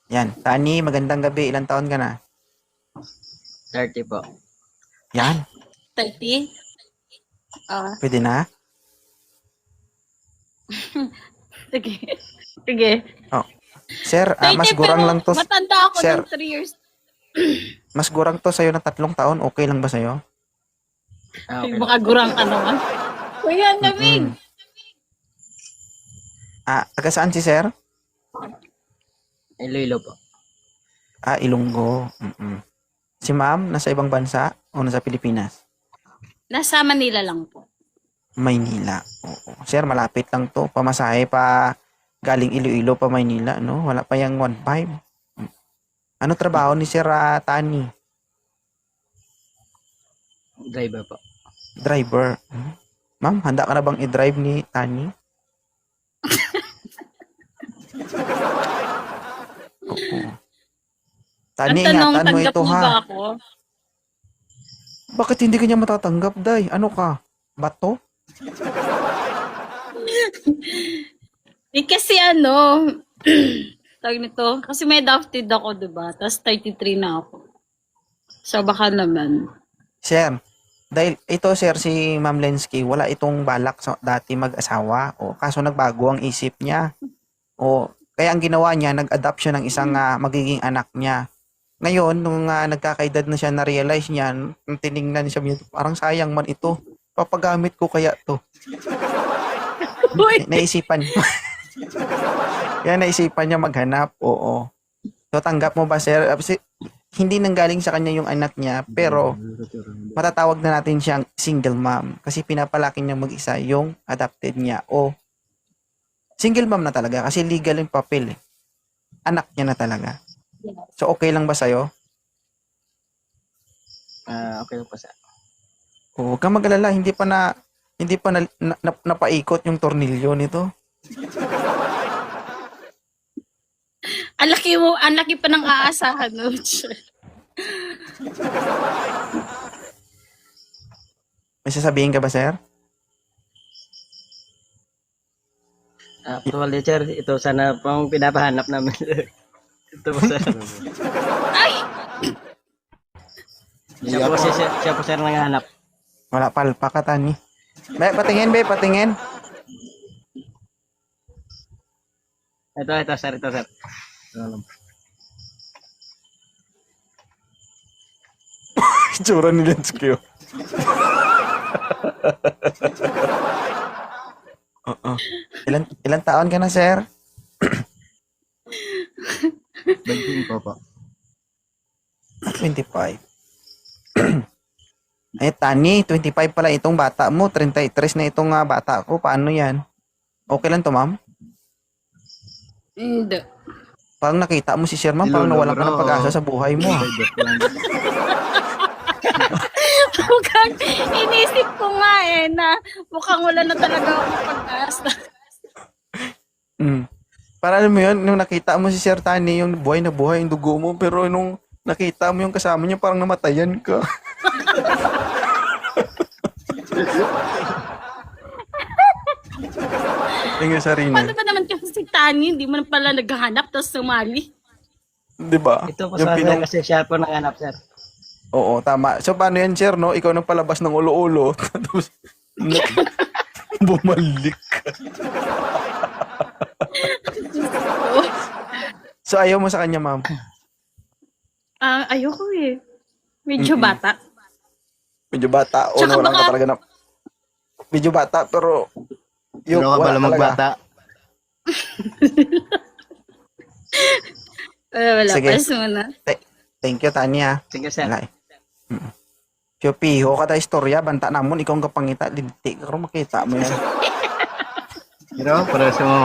Yan. Tani, magandang gabi. Ilang taon ka na? 30 po. Yan. 30? Ah, Pwede na? sige. Sige. Oh. Sir, 30 mas gurang pero lang to. matanda ako Sir. ng 3 years. Mas gurang to sa'yo ng 3 taon. Okay lang ba sa'yo? Okay. Baka gurang ka naman. Kuya, lamig. Mm. Taga saan si sir? Iloilo po. Ilonggo. Si ma'am, nasa ibang bansa o nasa Pilipinas? Nasa Manila lang po. Maynila. Oo. Sir, malapit lang to. Pamasahe pa galing Iloilo pa Maynila, no? Wala pa yung 1.5. Ano trabaho ni Sir Tani? Driver po. Driver. Ma'am, handa ka na bang i-drive ni Tani? Oo. Tani, Ang tanong, ingatan mo tanggap ito mo ha. ba ako? Bakit hindi ka niya matatanggap, Day? Ano ka? Bato? Kasi tawag nito, kasi may adopted ako, diba? Tapos 33 na ako. So baka naman. Sir, dahil ito sir, si Ma'am Lensky, wala itong balak sa dati mag-asawa. O, kaso nagbago ang isip niya. O, kaya ang ginawa niya, nag-adopt siya ng isang magiging anak niya. Ngayon, nung nagkakaedad na siya, na-realize niya, nung tiningnan siya, parang sayang man ito. Papagamit ko kaya to. Uy! Naisipan. Kaya naisipan niya maghanap. Oo. So, tanggap mo ba, sir? Hindi nanggaling sa kanya yung anak niya, pero matatawag na natin siyang single mom kasi pinapalaki niya mag-isa yung adopted niya o single mom na talaga kasi legal yung papel eh. Anak niya na talaga. So, okay lang ba sa'yo? Okay lang po sir. Huwag kang mag-alala, hindi pa napaikot yung tornilyo nito. Ang laki pa ng aasahan, no? May sasabihin ka ba, sir? Actually sir, ito sana pang pinapahanap namin. Ito po sir. Ay! Siya po sir nangahanap. Wala palpa ka, Tani. Be, patingin. Ito sir. Itsura ni Lensky, oh. Oo. Ilan taon ka na, sir? 25 po. 25. Ay, Tani, 25 pala itong bata mo. 33 na itong bata ko. Paano yan? Okay lang to, ma'am? Hindi. Parang nakita mo si Sir, ma'am. Parang nawalan ka ng pag-asa sa buhay mo. Mukhang inisip ko nga na mukhang wala na talaga akong pag-asa. Para alam mo yun, nung nakita mo si Sir Tani, yung buhay na buhay, yung dugo mo, pero nung nakita mo yung kasama niya, parang namatayan ka. Yung sarili. Paano ba naman kasi si Tani, hindi mo na pala naghahanap tapos sumali? Di ba? Ito po Yung sir kasi siya po nangahanap sir. Oo, tama. So, paano yan, Sir, no? Ikaw nang palabas ng ulo-ulo. Tapos, bumalik ka. So, ayaw mo sa kanya, ma'am? Ayoko eh. Medyo bata. Medyo bata. O, Tsaka wala ka baka- talaga na... Medyo bata, pero... Yung, Ano ka wala pala talaga. magbata? Wala Sige. pa muna. Thank you, Tanya. Sige sir. Wala eh. Siyo, piho ka tayo istorya. Banta namon, ikaw ang kapangita. Linti ka rin makita mo yan. Pero, para sa mga